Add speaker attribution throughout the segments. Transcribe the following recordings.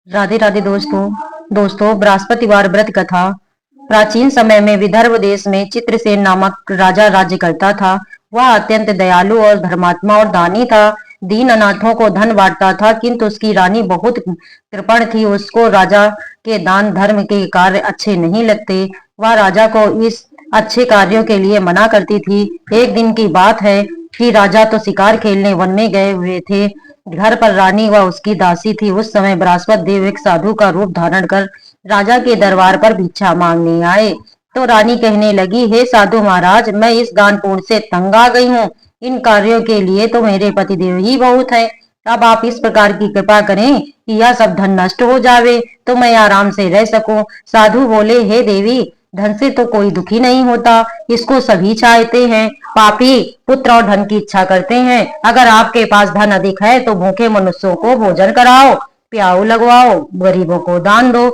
Speaker 1: राधे राधे दोस्तों बृहस्पतिवार व्रत कथा। प्राचीन समय में विदर्भ देश में चित्रसेन नामक राजा राज्य करता था। वह अत्यंत दयालु और धर्मात्मा और दानी था। दीन अनाथों को धन बांटता था, किंतु उसकी रानी बहुत कृपण थी। उसको राजा के दान धर्म के कार्य अच्छे नहीं लगते। वह राजा को इस अच्छे कार्यों के लिए मना करती थी। एक दिन की बात है कि राजा तो शिकार खेलने वन में गए हुए थे। घर पर रानी व उसकी दासी थी। उस समय बृहस्पति देव एक साधु का रूप धारण कर राजा के दरबार पर भिक्षा मांगने आए। तो रानी कहने लगी, हे साधु महाराज, मैं इस दान पुण्य से तंग आ गई हूँ। इन कार्यों के लिए तो मेरे पतिदेव ही बहुत है। अब आप इस प्रकार की कृपा करें कि यह सब धन नष्ट हो जावे तो मैं आराम से रह सकूं। साधु बोले, हे देवी, धन से तो कोई दुखी नहीं होता, इसको सभी चाहते हैं। पापी पुत्र और धन की इच्छा करते हैं। अगर आपके पास धन अधिक है तो भूखे मनुष्यों को भोजन कराओ, प्याऊ लगवाओ, गरीबों को दान दो,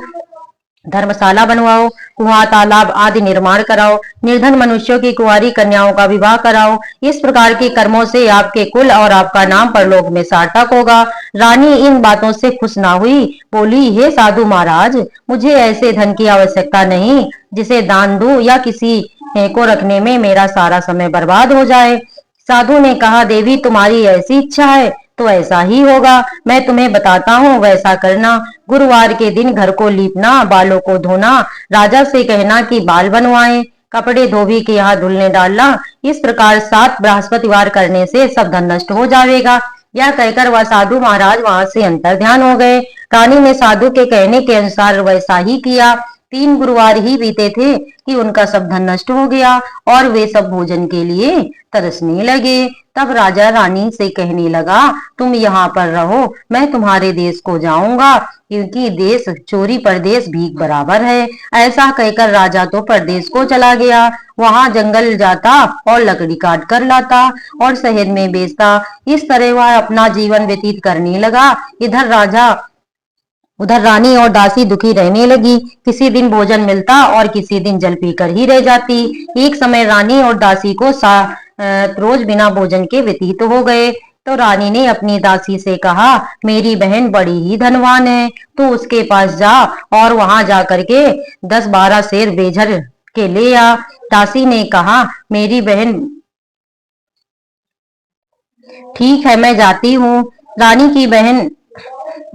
Speaker 1: धर्मशाला बनवाओ, कुआं तालाब आदि निर्माण कराओ, निर्धन मनुष्यों की कुंवारी कन्याओं का विवाह कराओ। इस प्रकार के कर्मों से आपके कुल और आपका नाम परलोक में सार्थक होगा। रानी इन बातों से खुश ना हुई। बोली, हे साधु महाराज, मुझे ऐसे धन की आवश्यकता नहीं जिसे दान दूं या किसी को रखने में मेरा सारा समय बर्बाद हो जाए। साधु ने कहा, देवी, तुम्हारी ऐसी इच्छा है तो ऐसा ही होगा। मैं तुम्हें बताता हूँ, वैसा करना। गुरुवार के दिन घर को लीपना, बालों को धोना, राजा से कहना कि बाल बनवाएं, कपड़े धोबी के यहाँ धुलने डालना। इस प्रकार 7 बृहस्पतिवार करने से सब धन नष्ट हो जाएगा। यह कहकर वह साधु महाराज वहां से अंतर ध्यान हो गए। रानी ने साधु के कहने के अनुसार वैसा ही किया। 3 गुरुवार ही बीते थे कि उनका सब धन नष्ट हो गया और वे सब भोजन के लिए तरसने लगे। तब राजा रानी से कहने लगा, तुम यहाँ पर रहो, मैं तुम्हारे देश को जाऊंगा, क्योंकि देश चोरी परदेश भीख बराबर है। ऐसा कहकर राजा तो परदेश को चला गया। वहां जंगल जाता और लकड़ी काट कर लाता और शहर में बेचता। इस तरह वह अपना जीवन व्यतीत करने लगा। इधर राजा उधर रानी और दासी दुखी रहने लगी। किसी दिन भोजन मिलता और किसी दिन जल पीकर ही रह जाती। एक समय रानी और दासी को रोज बिना भोजन के व्यतीत हो गए। तो रानी ने अपनी दासी से कहा, मेरी बहन बड़ी ही धनवान है, तो उसके पास जा और वहां जा करके 10-12 शेर बेझर के ले आ। दासी ने कहा, मेरी बहन, ठीक है, मैं जाती हूँ। रानी की बहन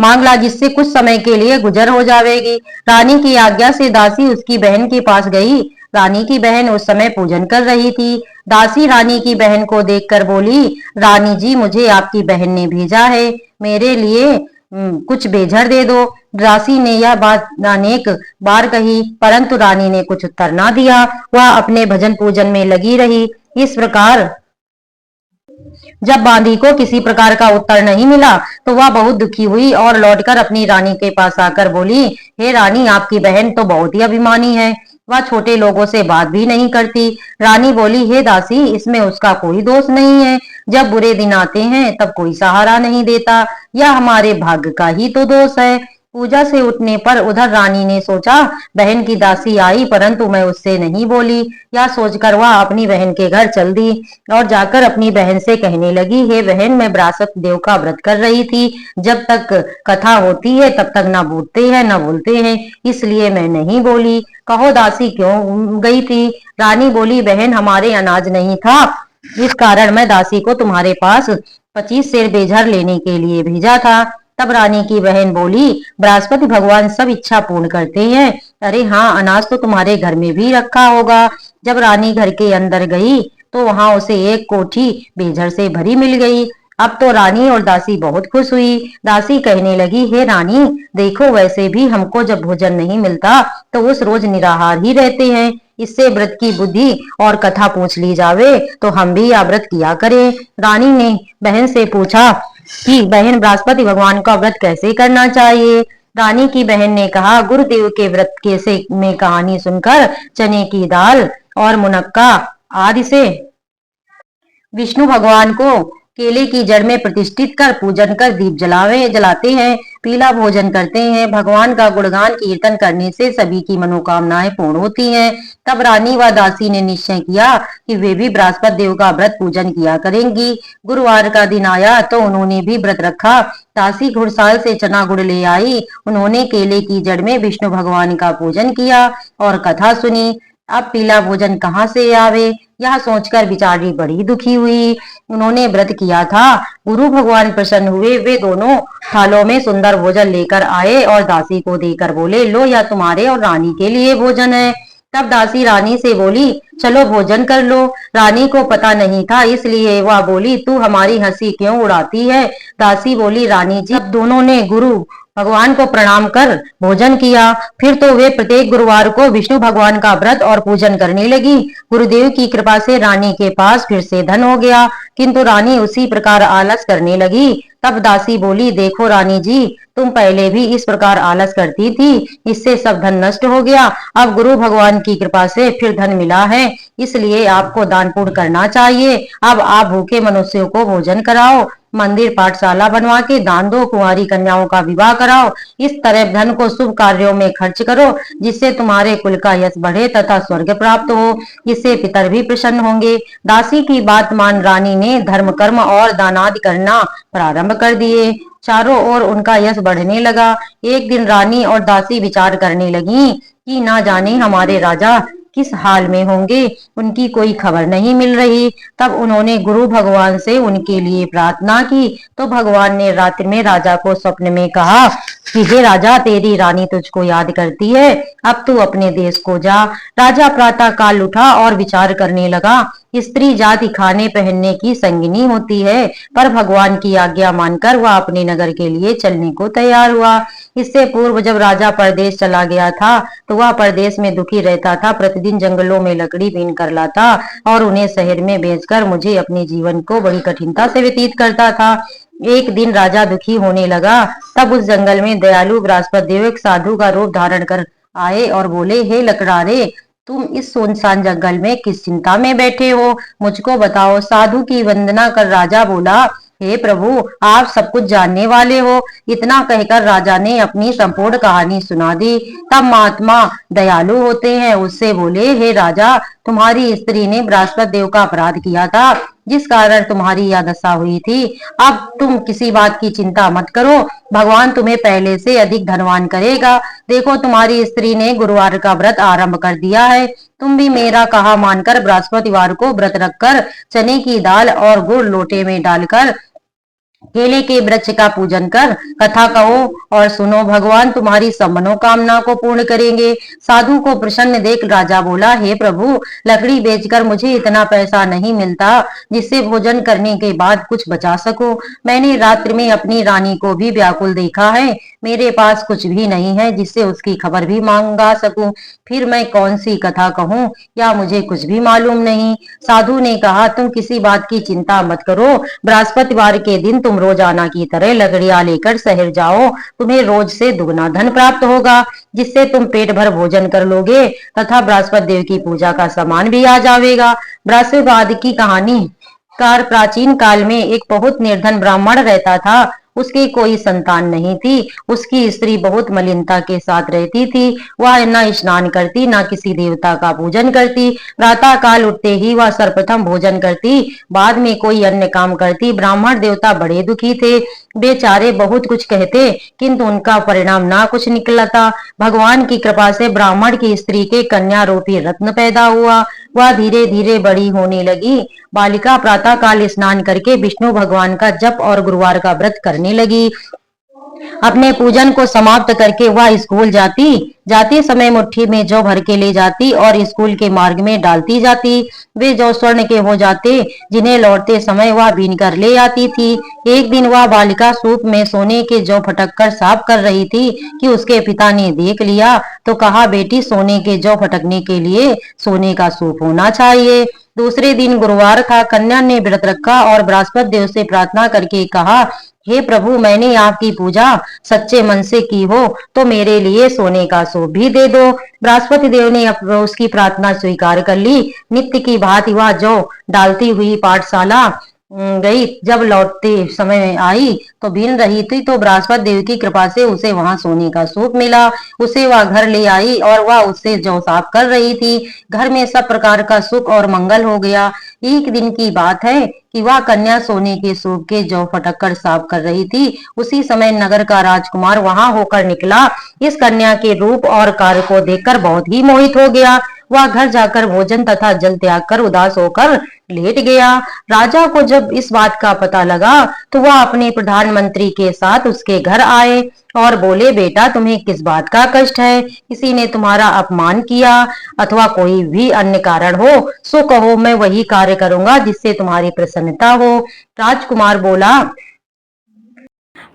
Speaker 1: मांगला, जिससे कुछ समय के लिए गुजर हो जाएगी। रानी की आज्ञा से दासी उसकी बहन के पास गई। रानी की बहन उस समय पूजन कर रही थी। दासी रानी की बहन को देखकर बोली, रानी जी, मुझे आपकी बहन ने भेजा है, मेरे लिए कुछ बेझर दे दो। दासी ने यह बात अनेक बार कही, परंतु रानी ने कुछ उत्तर ना दिया। वह अपने भजन पूजन में लगी रही। इस प्रकार जब बांदी को किसी प्रकार का उत्तर नहीं मिला तो वह बहुत दुखी हुई और लौटकर अपनी रानी के पास आकर बोली, हे रानी, आपकी बहन तो बहुत ही अभिमानी है, वह छोटे लोगों से बात भी नहीं करती। रानी बोली, हे दासी, इसमें उसका कोई दोष नहीं है। जब बुरे दिन आते हैं तब कोई सहारा नहीं देता, यह हमारे भाग्य का ही तो दोष है। पूजा से उठने पर उधर रानी ने सोचा, बहन की दासी आई, परंतु मैं उससे नहीं बोली। यह सोचकर वह अपनी बहन के घर चल दी और जाकर अपनी बहन से कहने लगी, हे बहन, मैं बृहस्पति देव का व्रत कर रही थी। जब तक कथा होती है तब तक ना बूटते हैं न बोलते हैं, इसलिए मैं नहीं बोली। कहो दासी क्यों गई थी? रानी बोली, बहन, हमारे अनाज नहीं था, इस कारण मैं दासी को तुम्हारे पास 25 शेर बेझर लेने के लिए भेजा था। तब रानी की बहन बोली, बृहस्पति भगवान सब इच्छा पूर्ण करते हैं। अरे हाँ, अनाज तो तुम्हारे घर में भी रखा होगा। जब रानी घर के अंदर गई तो वहां उसे एक कोठी बेझर से भरी मिल गई। अब तो रानी और दासी बहुत खुश हुई। दासी कहने लगी, हे रानी, देखो, वैसे भी हमको जब भोजन नहीं मिलता तो उस रोज निराहार ही रहते हैं। इससे व्रत की बुद्धि और कथा पूछ ली जावे तो हम भी यह व्रत किया करें। रानी ने बहन से पूछा कि बहन, बृहस्पति भगवान का व्रत कैसे करना चाहिए? रानी की बहन ने कहा, गुरुदेव के व्रत कैसे में कहानी सुनकर चने की दाल और मुनक्का आदि से विष्णु भगवान को केले की जड़ में प्रतिष्ठित कर पूजन कर दीप जलाते हैं, पीला भोजन करते हैं। भगवान का गुणगान कीर्तन करने से सभी की मनोकामनाएं पूर्ण होती हैं। तब रानी व दासी ने निश्चय किया कि वे भी बृहस्पति देव का व्रत पूजन किया करेंगी। गुरुवार का दिन आया तो उन्होंने भी व्रत रखा। दासी घुड़साल से चना गुड़ ले आई। उन्होंने केले की जड़ में विष्णु भगवान का पूजन किया और कथा सुनी। अब पीला भोजन कहाँ से आवे, यह सोचकर बिचारी बड़ी दुखी हुई। उन्होंने व्रत किया था। गुरु भगवान प्रसन्न हुए। वे दोनों थालों में सुंदर भोजन लेकर आए और दासी को देकर बोले, लो यह तुम्हारे और रानी के लिए भोजन है। तब दासी रानी से बोली, चलो भोजन कर लो। रानी को पता नहीं था, इसलिए वह बोली, तू हमारी हंसी क्यों उड़ाती है। दासी बोली, रानी जी। अब दोनों ने गुरु भगवान को प्रणाम कर भोजन किया। फिर तो वे प्रत्येक गुरुवार को विष्णु भगवान का व्रत और पूजन करने लगी। गुरुदेव की कृपा से रानी के पास फिर से धन हो गया, किंतु रानी उसी प्रकार आलस करने लगी। तब दासी बोली, देखो रानी जी, तुम पहले भी इस प्रकार आलस करती थी, इससे सब धन नष्ट हो गया। अब गुरु भगवान की कृपा से फिर धन मिला है, इसलिए आपको दान पुण्य करना चाहिए। अब आप भूखे मनुष्यों को भोजन कराओ, मंदिर पाठशाला बनवा के दान दो, कुंवारी कन्याओं का विवाह कराओ। इस तरह धन को शुभ कार्यों में खर्च करो, जिससे तुम्हारे कुल का यश बढ़े तथा स्वर्ग प्राप्त हो, जिससे पितर भी प्रसन्न होंगे। दासी की बात मान रानी ने धर्म कर्म और दानादि करना प्रारंभ कर दिए। चारों ओर उनका यश बढ़ने लगा। एक दिन रानी और दासी विचार करने लगी कि ना जाने हमारे राजा किस हाल में होंगे, उनकी कोई खबर नहीं मिल रही। तब उन्होंने गुरु भगवान से उनके लिए प्रार्थना की, तो भगवान ने रात्रि में राजा को स्वप्न में कहा कि हे राजा, तेरी रानी तुझको याद करती है, अब तू अपने देश को जा। राजा प्रातः काल उठा और विचार करने लगा, स्त्री जाति खाने पहनने की संगिनी होती है, पर भगवान की आज्ञा मानकर वह अपने नगर के लिए चलने को तैयार हुआ। इससे पूर्व जब राजा परदेश चला गया था, तो वह परदेश में दुखी रहता था। प्रतिदिन जंगलों में लकड़ी बीन कर लाता और उन्हें शहर में बेचकर मुझे अपने जीवन को बड़ी कठिनता से व्यतीत करता था। एक दिन राजा दुखी होने लगा। तब उस जंगल में दयालु बृहस्पति देव एक साधु का रूप धारण कर आए और बोले, हे लकड़ारे, तुम इस सुनसान जंगल में किस चिंता में बैठे हो, मुझको बताओ। साधु की वंदना कर राजा बोला, हे प्रभु, आप सब कुछ जानने वाले हो। इतना कहकर राजा ने अपनी संपूर्ण कहानी सुना दी। तब महात्मा दयालु होते हैं, उससे बोले, हे राजा, तुम्हारी स्त्री ने बृहस्पति देव का अपराध किया था, जिस कारण तुम्हारी यह दशा हुई थी। अब तुम किसी बात की चिंता मत करो, भगवान तुम्हें पहले से अधिक धनवान करेगा। देखो, तुम्हारी स्त्री ने गुरुवार का व्रत आरंभ कर दिया है। तुम भी मेरा कहा मानकर बृहस्पतिवार को व्रत रखकर चने की दाल और गुड़ लोटे में डालकर केले के वृक्ष का पूजन कर कथा कहो और सुनो, भगवान तुम्हारी सब मनोकामना को पूर्ण करेंगे। साधु को प्रसन्न देख राजा बोला, हे प्रभु, लकड़ी बेचकर मुझे इतना पैसा नहीं मिलता जिससे भोजन करने के बाद कुछ बचा सको। मैंने रात्रि में अपनी रानी को भी व्याकुल देखा है। मेरे पास कुछ भी नहीं है जिससे उसकी खबर भी मांगा सकूं। फिर मैं कौन सी कथा कहूं, या मुझे कुछ भी मालूम नहीं। साधु ने कहा, तुम किसी बात की चिंता मत करो। बृहस्पतिवार के दिन तुम रोजाना की तरह लकड़ियां लेकर शहर जाओ, तुम्हें रोज से दुगना धन प्राप्त होगा, जिससे तुम पेट भर भोजन कर लोगे तथा बृहस्पति देव की पूजा का सामान भी आ जाएगा। बृहस्पतिवाद की कहानी कार प्राचीन काल में एक बहुत निर्धन ब्राह्मण रहता था। उसकी कोई संतान नहीं थी। उसकी स्त्री बहुत मलिनता के साथ रहती थी। वह न स्नान करती, न किसी देवता का पूजन करती। प्रातः काल उठते ही वह सर्वप्रथम भोजन करती, बाद में कोई अन्य काम करती। ब्राह्मण देवता बड़े दुखी थे। बेचारे बहुत कुछ कहते, किंतु उनका परिणाम ना कुछ निकलता। भगवान की कृपा से ब्राह्मण की स्त्री के कन्या रूपी रत्न पैदा हुआ। वह धीरे धीरे बड़ी होने लगी। बालिका प्रातः काल स्नान करके विष्णु भगवान का जप और गुरुवार का व्रत करने लगी। अपने पूजन को समाप्त करके वह स्कूल जाती समय मुट्ठी में जौ भर के ले जाती और स्कूल के मार्ग में डालती जाती। वे जौ स्वर्ण के हो जाते, जिन्हें लौटते समय वह बीन कर ले आती थी। एक दिन वह बालिका सूप में सोने के जौ फटक कर साफ कर रही थी कि उसके पिता ने देख लिया, तो कहा, बेटी, सोने के जौ फटकने के लिए सोने का सूप होना चाहिए। दूसरे दिन गुरुवार था। कन्या ने व्रत रखा और बृहस्पति देव से प्रार्थना करके कहा, हे प्रभु, मैंने आपकी पूजा सच्चे मन से की हो तो मेरे लिए सोने का सूप भी दे दो। बृहस्पति देव ने उसकी प्रार्थना स्वीकार कर ली। नित्य की भांति वह जौ डालती हुई पाठशाला गई। जब लौटते समय में आई तो भीन रही थी, तो बृहस्पति देव की कृपा से उसे वहां सोने का सूप मिला। उसे वह घर ले आई और वह उससे जौ साफ कर रही थी। घर में सब प्रकार का सुख और मंगल हो गया। एक दिन की बात है कि वह कन्या सोने के सूप के जौ फटक कर साफ कर रही थी। उसी समय नगर का राजकुमार वहां होकर निकला। इस कन्या के रूप और कार्य को देखकर बहुत ही मोहित हो गया। वह घर जाकर भोजन तथा जल त्याग कर उदास होकर लेट गया। राजा को जब इस बात का पता लगा तो वह अपने प्रधानमंत्री के साथ उसके घर आए और बोले, बेटा तुम्हें किस बात का कष्ट है? किसी ने तुम्हारा अपमान किया अथवा कोई भी अन्य कारण हो सो कहो, मैं वही कार्य करूंगा जिससे तुम्हारी प्रसन्नता हो। राजकुमार बोला,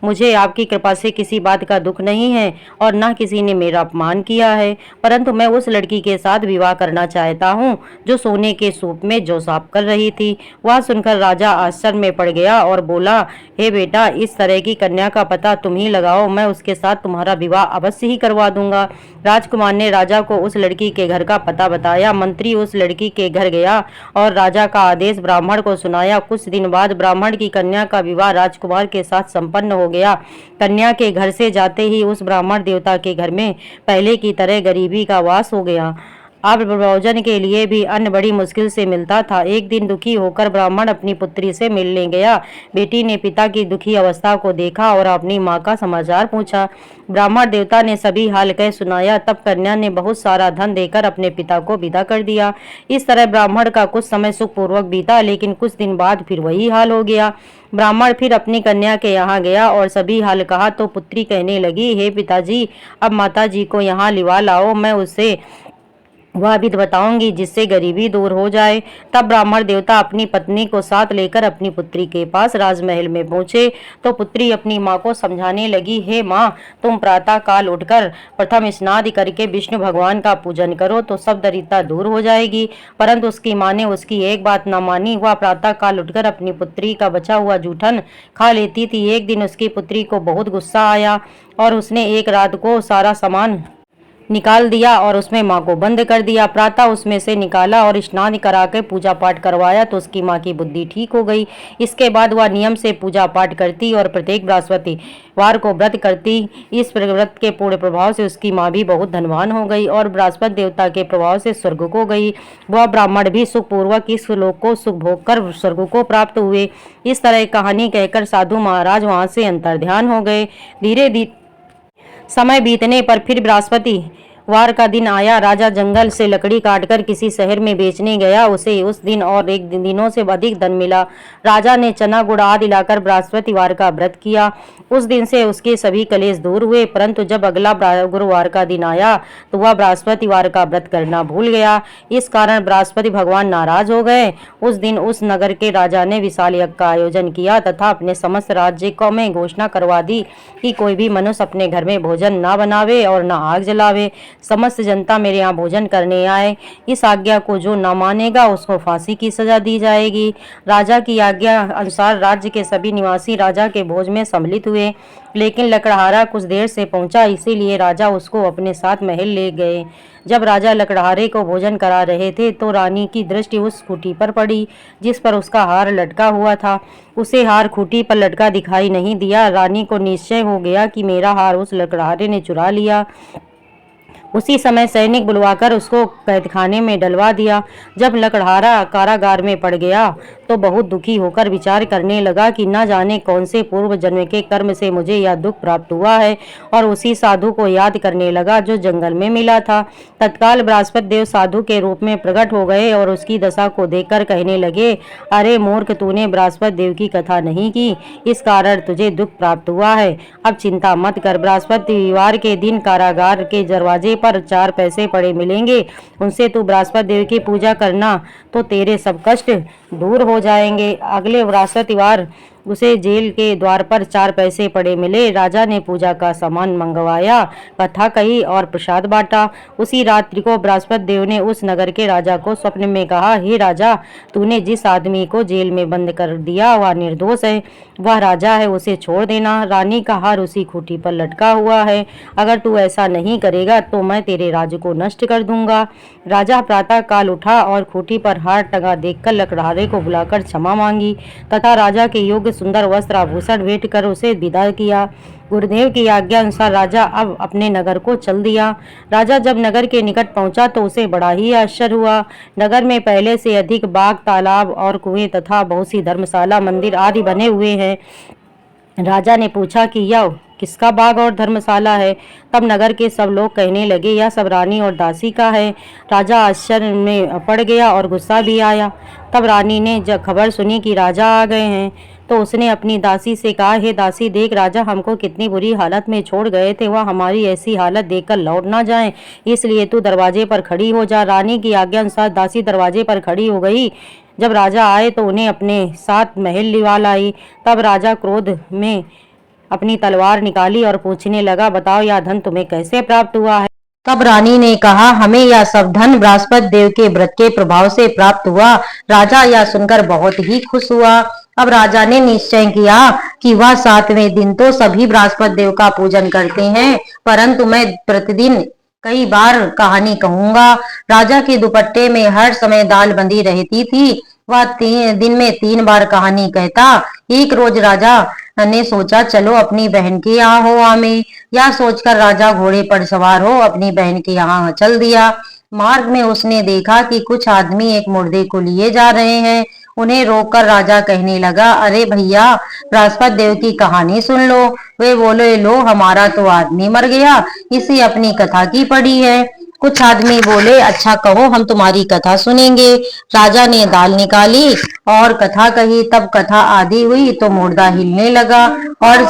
Speaker 1: मुझे आपकी कृपा से किसी बात का दुख नहीं है और न किसी ने मेरा अपमान किया है, परंतु मैं उस लड़की के साथ विवाह करना चाहता हूँ जो सोने के सूप में जौ साफ कर रही थी। वह सुनकर राजा आश्चर्य में पड़ गया और बोला, हे बेटा, इस तरह की कन्या का पता तुम ही लगाओ, मैं उसके साथ तुम्हारा विवाह अवश्य ही करवा दूंगा। राजकुमार ने राजा को उस लड़की के घर का पता बताया। मंत्री उस लड़की के घर गया और राजा का आदेश ब्राह्मण को सुनाया। कुछ दिन बाद ब्राह्मण की कन्या का विवाह राजकुमार के साथ संपन्न हो गया। कन्या के घर से जाते ही उस ब्राह्मण देवता के घर में पहले की तरह गरीबी का वास हो गया। अब भोजन के लिए भी अन्न बड़ी मुश्किल से मिलता था। एक दिन दुखी होकर ब्राह्मण अपनी पुत्री से मिलने गया। बेटी ने पिता की दुखी अवस्था को देखा और अपनी माँ का समाचार पूछा। ब्राह्मण देवता ने सभी हाल कह सुनाया। तब कन्या ने बहुत सारा धन देकर अपने पिता को विदा कर दिया। इस तरह ब्राह्मण का कुछ समय सुखपूर्वक बीता, लेकिन कुछ दिन बाद फिर वही हाल हो गया। ब्राह्मण फिर अपनी कन्या के यहाँ गया और सभी हाल कहा तो पुत्री कहने लगी, हे पिताजी, अब माताजी को यहाँ लिवा लाओ, मैं उससे वह भी बताऊंगी जिससे गरीबी दूर हो जाए। तब ब्राह्मण देवता अपनी पत्नी को साथ लेकर अपनी पुत्री के पास राजमहल में पहुंचे तो पुत्री अपनी माँ को समझाने लगी, हे माँ, तुम प्रातः काल उठकर प्रथम स्नान करके विष्णु भगवान का पूजन करो तो सब दरिद्रता दूर हो जाएगी। परंतु उसकी माँ ने उसकी एक बात न मानी। वह प्रातः काल उठकर अपनी पुत्री का बचा हुआ जूठन खा लेती थी। एक दिन उसकी पुत्री को बहुत गुस्सा आया और उसने एक रात को सारा सामान निकाल दिया और उसमें माँ को बंद कर दिया। प्रातः उसमें से निकाला और स्नान करा के पूजा पाठ करवाया तो उसकी माँ की बुद्धि ठीक हो गई। इसके बाद वह नियम से पूजा पाठ करती और प्रत्येक बृहस्पतिवार को व्रत करती। इस व्रत के पूर्ण प्रभाव से उसकी माँ भी बहुत धनवान हो गई और बृहस्पति देवता के प्रभाव से स्वर्ग को गई। वह ब्राह्मण भी सुखपूर्वक इस लोक को सुख भोग कर स्वर्ग को प्राप्त हुए। इस तरह कहानी कहकर साधु महाराज वहां से अंतर्ध्यान हो गए। धीरे धीरे समय बीतने पर फिर बृहस्पति वार का दिन आया। राजा जंगल से लकड़ी काटकर किसी शहर में बेचने गया। उसे उस दिन और एक दिनों से अधिक धन मिला। राजा ने चना गुड़ आदि लाकर बृहस्पतिवार का व्रत किया। उस दिन से उसके सभी कलेश दूर हुए। परंतु जब अगला गुरुवार का दिन आया तो वह बृहस्पतिवार का व्रत करना भूल गया। इस कारण बृहस्पति भगवान नाराज हो गए। उस दिन उस नगर के राजा ने विशाल यज्ञ का आयोजन किया तथा अपने समस्त राज्य को में घोषणा करवा दी कि कोई भी मनुष्य अपने घर में भोजन न बनावे और न आग जलावे। समस्त जनता मेरे यहाँ भोजन करने आए। इस आज्ञा को जो न मानेगा उसको फांसी की सजा दी जाएगी। राजा की आज्ञा अनुसार राज्य के सभी निवासी राजा के भोज में सम्मिलित हुए, लेकिन लकड़हारा कुछ देर से पहुंचा, इसीलिए राजा उसको अपने साथ महल ले गए। जब राजा लकड़हारे को भोजन करा रहे थे तो रानी की दृष्टि उस खूंटी पर पड़ी जिस पर उसका हार लटका हुआ था। उसे हार खूंटी पर लटका दिखाई नहीं दिया। रानी को निश्चय हो गया कि मेरा हार उस लकड़हारे ने चुरा लिया। उसी समय सैनिक बुलवाकर उसको कैदखाने में डलवा दिया। जब लकड़हारा कारागार में पड़ गया तो बहुत दुखी होकर विचार करने लगा कि न जाने कौन से पूर्व जन्म के कर्म से मुझे यह दुख प्राप्त हुआ है, और उसी साधु को याद करने लगा जो जंगल में मिला था। तत्काल बृहस्पति देव साधु के रूप में प्रकट हो गए और उसकी दशा को देखकर कहने लगे, अरे मूर्ख, तूने बृहस्पति देव की कथा नहीं की, इस कारण तुझे दुख प्राप्त हुआ है। अब चिंता मत कर, बृहस्पतिवार के दिन कारागार के दरवाजे पर 4 पैसे पड़े मिलेंगे, उनसे तू बृहस्पति देव की पूजा करना तो तेरे सब कष्ट दूर हो जाएंगे। अगले बृहस्पतिवार उसे जेल के द्वार पर 4 पैसे पड़े मिले। राजा ने पूजा का सामान मंगवाया, कथा कही और प्रसाद बांटा। उसी रात्रि को बृहस्पति देव ने उस नगर के राजा को स्वप्न में कहा, हे राजा, तूने जिस आदमी को जेल में बंद कर दिया वह निर्दोष है, वह राजा है, उसे छोड़ देना। रानी का हार उसी खूंटी पर लटका हुआ है, अगर तू ऐसा नहीं करेगा तो मैं तेरे राज्य को नष्ट कर दूंगा। राजा प्रातः काल उठा और खूंटी पर हार टंगा देखकर लकड़हारे को बुलाकर क्षमा मांगी तथा राजा के योग्य सुंदर वस्त्र आभूषण भेंट कर उसे विदा किया। गुरुदेव की आज्ञा अनुसार राजा अब अपने नगर को चल दिया। राजा जब नगर के निकट पहुंचा तो उसे बड़ा ही आश्चर्य हुआ। नगर में पहले से अधिक बाग, तालाब और कुएं तथा बहुत सी धर्मशाला, मंदिर आदि बने हुए हैं। राजा ने पूछा कि यह किसका बाग और धर्मशाला है? तब नगर के सब लोग कहने लगे, यह सब रानी और दासी का है। राजा आश्चर्य में पड़ गया और गुस्सा भी आया। तब रानी ने जब खबर सुनी कि राजा आ गए हैं तो उसने अपनी दासी से कहा, हे दासी, देख राजा हमको कितनी बुरी हालत में छोड़ गए थे, वह हमारी ऐसी हालत देखकर लौट ना जाएं, इसलिए तू दरवाजे पर खड़ी हो जा। रानी की आज्ञा अनुसार दासी दरवाजे पर खड़ी हो गई। जब राजा आए तो उन्हें अपने साथ महल लिवा लाई। तब राजा क्रोध में अपनी तलवार निकाली और पूछने लगा, बताओ यह धन तुम्हें कैसे प्राप्त हुआ है? तब रानी ने कहा, हमें यह सब धन बृहस्पति देव के व्रत के प्रभाव से प्राप्त हुआ। राजा यह सुनकर बहुत ही खुश हुआ। अब राजा ने निश्चय किया कि वह 7वें दिन तो सभी बृहस्पति देव का पूजन करते हैं, परंतु मैं प्रतिदिन कई बार कहानी कहूंगा। राजा के दुपट्टे में हर समय दाल बंधी रहती थी। वह दिन में 3 बार कहानी कहता। एक रोज राजा ने सोचा, चलो अपनी बहन के यहाँ हो आमे। यह सोचकर राजा घोड़े पर सवार हो अपनी बहन के यहाँ चल दिया। मार्ग में उसने देखा कि कुछ आदमी एक मुर्दे को लिए जा रहे हैं। उन्हें रोककर राजा कहने लगा, अरे भैया, बृहस्पति देव की कहानी सुन लो। वे बोले, लो हमारा तो आदमी मर गया, इसे अपनी कथा की पड़ी है। कुछ आदमी बोले, अच्छा कहो, हम तुम्हारी कथा सुनेंगे। राजा ने दाल निकाली और कथा कही। तब कथा आधी हुई तो मुर्दा हिलने लगा और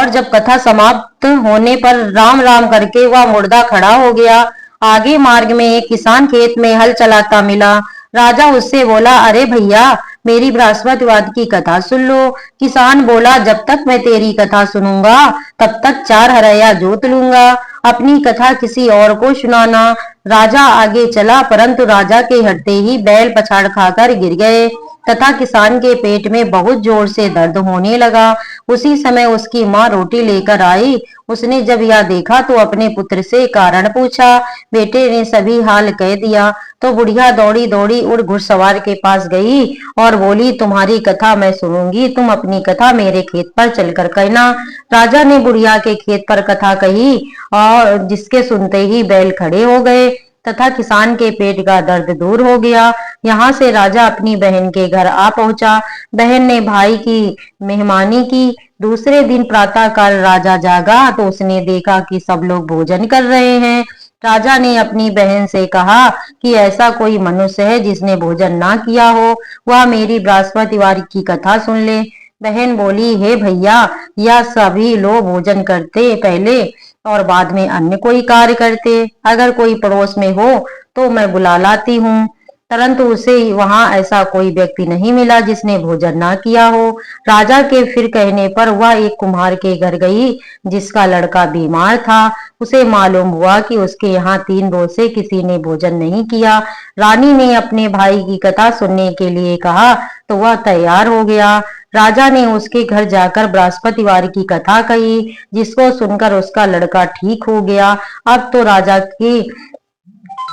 Speaker 1: जब कथा समाप्त होने पर राम राम करके वह मुर्दा खड़ा हो गया। आगे मार्ग में एक किसान खेत में हल चलाता मिला। राजा उससे बोला, अरे भैया, मेरी बृहस्पतिवाद की कथा सुन लो। किसान बोला, जब तक मैं तेरी कथा सुनूंगा तब तक 4 हरया जोत लूंगा, अपनी कथा किसी और को सुनाना। राजा आगे चला, परंतु राजा के हटते ही बैल पछाड़ खाकर गिर गए तथा किसान के पेट में बहुत जोर से दर्द होने लगा। उसी समय उसकी माँ रोटी लेकर आई। उसने जब यह देखा तो अपने पुत्र से कारण पूछा। बेटे ने सभी हाल कह दिया तो बुढ़िया दौड़ी दौड़ी उड़ घुड़सवार के पास गई और बोली, तुम्हारी कथा मैं सुनूंगी, तुम अपनी कथा मेरे खेत पर चलकर कहना। राजा ने बुढ़िया के खेत पर कथा कही और जिसके सुनते ही बैल खड़े हो गए तथा किसान के पेट का दर्द दूर हो गया। यहाँ से राजा अपनी बहन के घर आ पहुंचा। बहन ने भाई की मेहमानी की। दूसरे दिन प्रातः काल राजा जागा तो उसने देखा कि सब लोग भोजन कर रहे हैं। राजा ने अपनी बहन से कहा कि ऐसा कोई मनुष्य है जिसने भोजन ना किया हो, वह मेरी बृहस्पतिवार की कथा सुन ले। बहन बोली, हे भैया, यह सभी लोग भोजन करते पहले और बाद में अन्य कोई कार्य करते। अगर कोई पड़ोस में हो तो मैं बुला लाती हूँ, परंतु उसे वहां ऐसा कोई व्यक्ति नहीं मिला जिसने भोजन ना किया हो। राजा के फिर कहने पर वह एक कुम्हार के घर गई जिसका लड़का बीमार था। उसे मालूम हुआ कि उसके यहाँ 3 रोज से किसी ने भोजन नहीं किया। रानी ने अपने भाई की कथा सुनने के लिए कहा तो वह तैयार हो गया। राजा ने उसके घर जाकर बृहस्पतिवार की कथा कही, जिसको सुनकर उसका लड़का ठीक हो गया। अब तो राजा की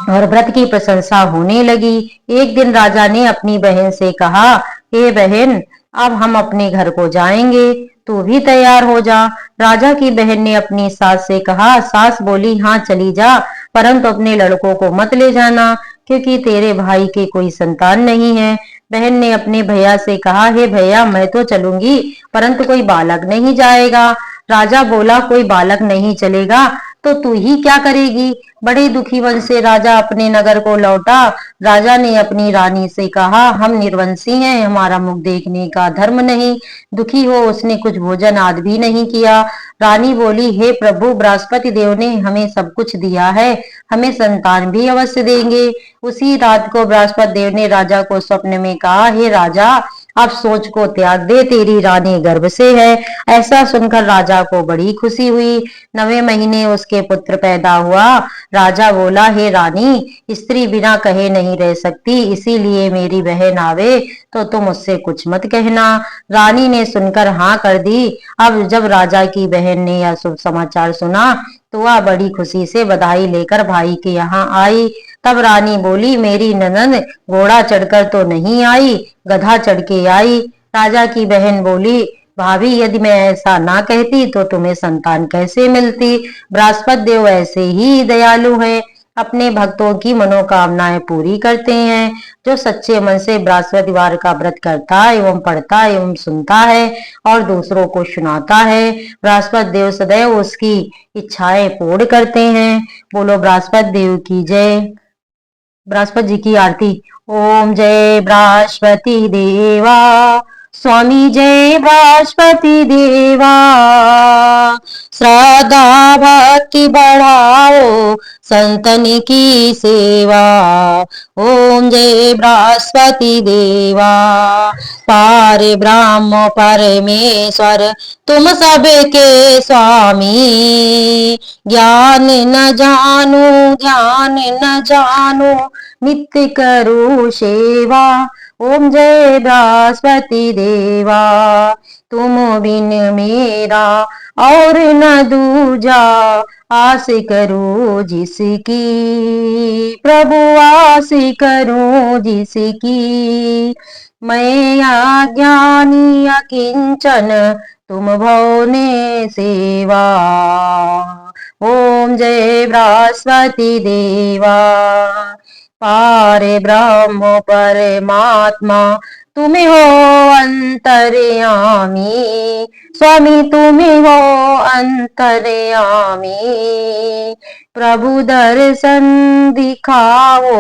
Speaker 1: और व्रत की प्रशंसा होने लगी। एक दिन राजा ने अपनी बहन से कहा, हे बहन, अब हम अपने घर को जाएंगे, तू भी तैयार हो जा। राजा की बहन ने अपनी सास से कहा। सास बोली, हाँ चली जा, परंतु अपने लड़कों को मत ले जाना, क्योंकि तेरे भाई के कोई संतान नहीं है। बहन ने अपने भैया से कहा, हे भैया, मैं तो चलूंगी, परंतु कोई बालक नहीं जाएगा। राजा बोला, कोई बालक नहीं चलेगा तो तू ही क्या करेगी? बड़े दुखी मन से राजा अपने नगर को लौटा। राजा ने अपनी रानी से कहा, हम निर्वंशी हैं, हमारा मुख देखने का धर्म नहीं। दुखी हो उसने कुछ भोजन आदि भी नहीं किया। रानी बोली, हे प्रभु, बृहस्पति देव ने हमें सब कुछ दिया है, हमें संतान भी अवश्य देंगे। उसी रात को बृहस्पति देव ने राजा को स्वप्न में कहा, हे राजा, अब सोच को त्याग दे, तेरी रानी गर्भ से है। ऐसा सुनकर राजा को बड़ी खुशी हुई। 9वें महीने उसके पुत्र पैदा हुआ। राजा बोला, हे रानी, स्त्री बिना कहे नहीं रह सकती, इसीलिए मेरी बहन आवे तो तुम उससे कुछ मत कहना। रानी ने सुनकर हाँ कर दी। अब जब राजा की बहन ने यह शुभ समाचार सुना तो वह बड़ी खुशी से बधाई लेकर भाई के यहाँ आई। तब रानी बोली, मेरी ननद घोड़ा चढ़कर तो नहीं आई, गधा चढ़ के आई। राजा की बहन बोली, भाभी, यदि मैं ऐसा ना कहती तो तुम्हें संतान कैसे मिलती। बृहस्पति देव ऐसे ही दयालु हैं, अपने भक्तों की मनोकामनाएं पूरी करते हैं। जो सच्चे मन से बृहस्पतिवार का व्रत करता एवं पढ़ता एवं सुनता है और दूसरों को सुनाता है, बृहस्पति देव सदैव उसकी इच्छाएं पूर्ण करते हैं। बोलो बृहस्पति देव की जय। बृहस्पति जी की आरती। ओम जय बृहस्पति देवा, स्वामी जय बृहस्पति देवा। श्रद्धा भक्ति बढ़ाओ, संतन की सेवा। ओम जय बृहस्पति देवा। पार ब्रह्म परमेश्वर, तुम सबके स्वामी। ज्ञान न जानो, ध्यान न जानो, नित्य करो सेवा। ओम जय बृहस्पति देवा। तुम बिन मेरा और न दूजा, आस करो जिसकी, प्रभु आस करो जिसकी। मैं अज्ञानी अकिंचन, तुम भवने सेवा। ओम जय बृहस्पति देवा। पार ब्रह्म परमात्मा, तुम हो अंतर्यामी। स्वामी तुम हो अंतर्यामी। प्रभु दर्शन दिखाओ,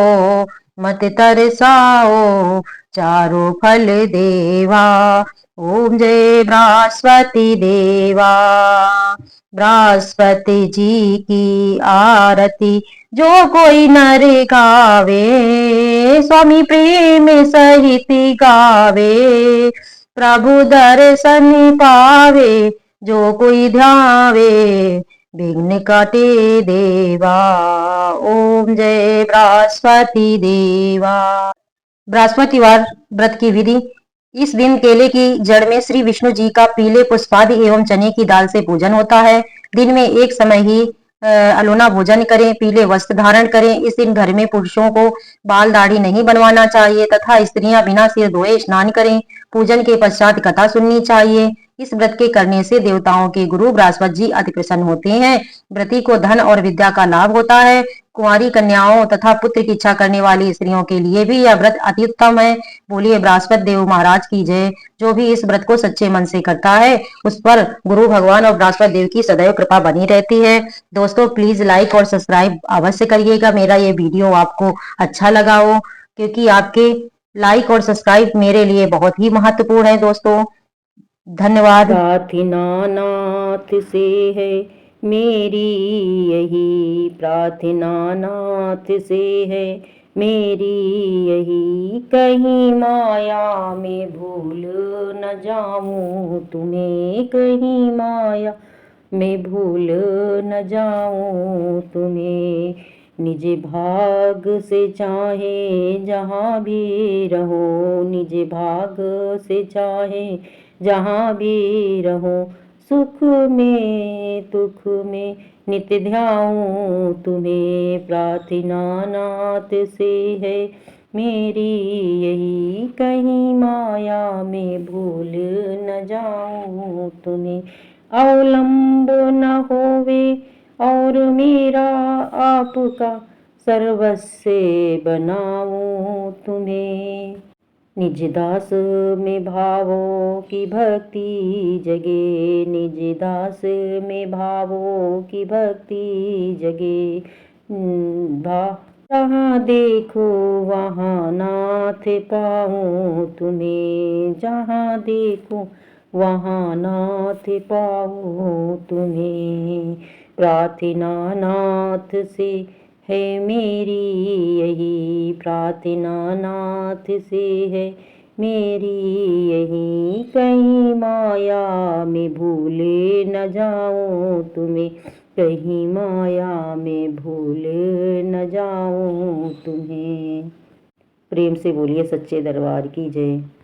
Speaker 1: मत तरसाओ, चारों फल देवा। ओम जय बृहस्पति देवा। बृहस्पति जी की आरती जो कोई नर गावे, स्वामी प्रेम सहित गावे। प्रभु दर्शन पावे, जो कोई ध्यावे, विघ्न काटे देवा। ओम जय बृहस्पति देवा। बृहस्पतिवार व्रत की विधि। इस दिन केले की जड़ में श्री विष्णु जी का पीले पुष्पादि एवं चने की दाल से पूजन होता है। दिन में एक समय ही अलोना भोजन करें, पीले वस्त्र धारण करें। इस दिन घर में पुरुषों को बाल दाढ़ी नहीं बनवाना चाहिए तथा स्त्रियां बिना सिर धोए स्नान करें। पूजन के पश्चात कथा सुननी चाहिए। इस व्रत के करने से देवताओं के गुरु बृहस्पति जी अति प्रसन्न होते हैं। व्रती को धन और विद्या का लाभ होता है। कुंवारी कन्याओं तथा पुत्र की इच्छा करने वाली स्त्रियों के लिए भी यह व्रत अति उत्तम है। बोलिए बृहस्पति देव महाराज की जय। जो भी इस व्रत को सच्चे मन से करता है उस पर गुरु भगवान और बृहस्पति देव की सदैव कृपा बनी रहती है। दोस्तों प्लीज लाइक और सब्सक्राइब अवश्य करिएगा, मेरा ये वीडियो आपको अच्छा लगा हो, क्योंकि आपके लाइक और सब्सक्राइब मेरे लिए बहुत ही महत्वपूर्ण है। दोस्तों धन्यवाद।
Speaker 2: प्रार्थना नाथ से है मेरी, यही प्रार्थना नाथ से है मेरी, यही कहीं माया में भूल न जाऊं तुम्हें, कहीं माया में भूल न जाऊं तुम्हें। निज भाग से चाहे जहाँ भी रहो, निज भाग से चाहे जहाँ भी रहो, सुख में दुख में नित्य ध्याऊं तुम्हें। प्रार्थना नाथ से है मेरी, यही कहीं माया में भूल न जाऊं तुम्हें। अवलंब न होवे और मेरा आपका, सर्वस्व बनाऊं तुम्हें। निज दास में भावों की भक्ति जगे, निज दास में भावों की भक्ति जगे। जहाँ देखो वहाँ नाथ पाऊँ तुम्हें, जहाँ देखो वहाँ नाथ पाऊँ तुम्हें। प्रार्थना नाथ से है मेरी, यही प्रार्थना नाथ से है मेरी यही कहीं माया में भूले न जाऊं तुम्हें, कहीं माया में भूले न जाऊं तुम्हें। प्रेम से बोलिए सच्चे दरबार की जय।